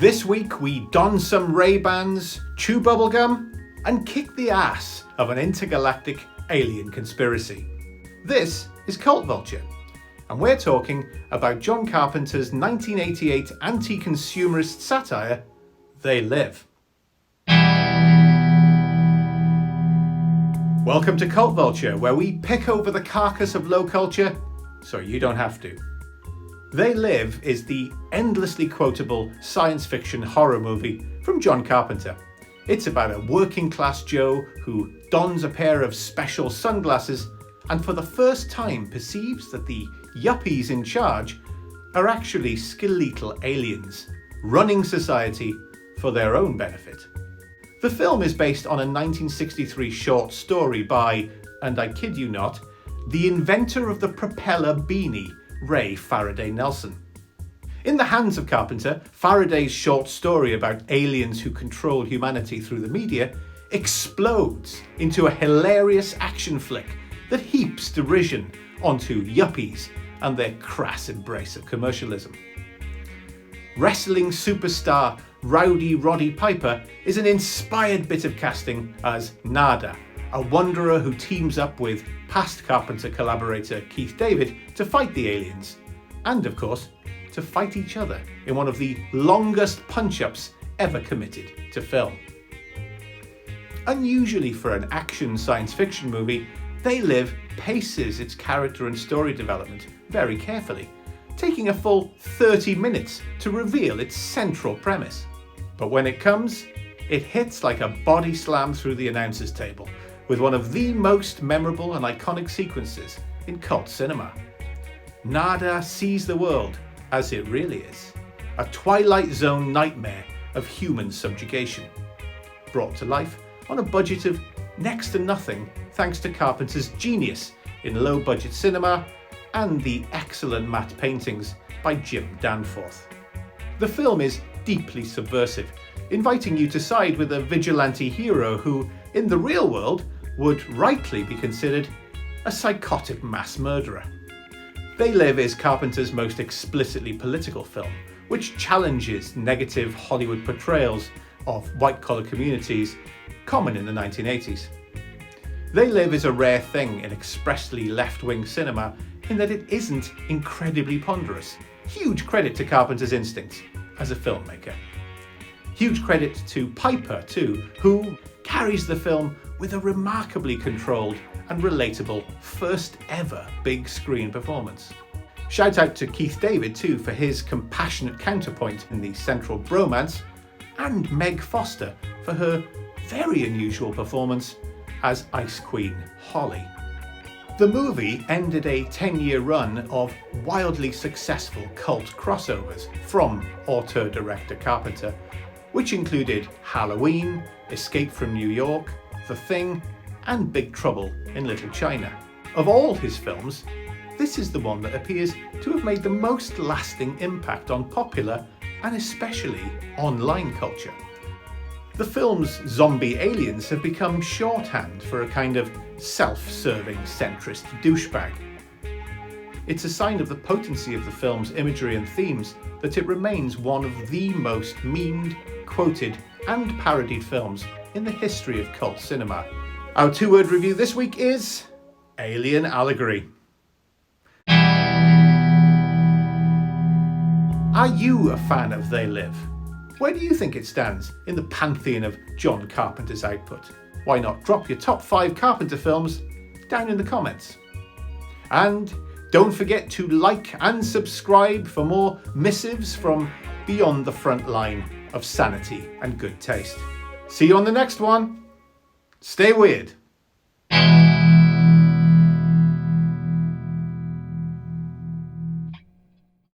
This week we don some Ray-Bans, chew bubblegum, and kick the ass of an intergalactic alien conspiracy. This is Cult Vulture, and we're talking about John Carpenter's 1988 anti-consumerist satire, They Live. Welcome to Cult Vulture, where we pick over the carcass of low culture so you don't have to. They Live is the endlessly quotable science fiction horror movie from John Carpenter. It's about a working class Joe who dons a pair of special sunglasses and for the first time perceives that the Yuppies in charge are actually skeletal aliens, running society for their own benefit. The film is based on a 1963 short story by, and I kid you not, the inventor of the propeller beanie, Ray Faraday Nelson. In the hands of Carpenter, Faraday's short story about aliens who control humanity through the media explodes into a hilarious action flick that heaps derision onto Yuppies and their crass embrace of commercialism. Wrestling superstar Roddy Piper is an inspired bit of casting as Nada, a wanderer who teams up with past Carpenter collaborator Keith David to fight the aliens, and of course, to fight each other in one of the longest punch-ups ever committed to film. Unusually for an action science fiction movie, They Live paces its character and story development very carefully, taking a full 30 minutes to reveal its central premise. But when it comes, it hits like a body slam through the announcer's table, with one of the most memorable and iconic sequences in cult cinema. Nada sees the world as it really is, a Twilight Zone nightmare of human subjugation, brought to life on a budget of next to nothing thanks to Carpenter's genius in low-budget cinema and the excellent matte paintings by Jim Danforth. The film is deeply subversive, inviting you to side with a vigilante hero who, in the real world, would rightly be considered a psychotic mass murderer. They Live is Carpenter's most explicitly political film, which challenges negative Hollywood portrayals of white-collar communities common in the 1980s. They Live is a rare thing in expressly left-wing cinema in that it isn't incredibly ponderous. Huge credit to Carpenter's instincts as a filmmaker. Huge credit to Piper too, who carries the film with a remarkably controlled and relatable first ever big screen performance. Shout out to Keith David too for his compassionate counterpoint in the central bromance, and Meg Foster for her very unusual performance as Ice Queen Holly. The movie ended a 10-year run of wildly successful cult crossovers from auteur-director Carpenter, which included Halloween, Escape from New York, The Thing, and Big Trouble in Little China. Of all his films, this is the one that appears to have made the most lasting impact on popular and especially online culture. The film's zombie aliens have become shorthand for a kind of self-serving centrist douchebag. It's a sign of the potency of the film's imagery and themes that it remains one of the most memed, quoted, and parodied films in the history of cult cinema. Our two-word review this week is Alien Allegory. Are you a fan of They Live? Where do you think it stands in the pantheon of John Carpenter's output? Why not drop your top 5 Carpenter films down in the comments? And don't forget to like and subscribe for more missives from beyond the front line of sanity and good taste. See you on the next one. Stay weird.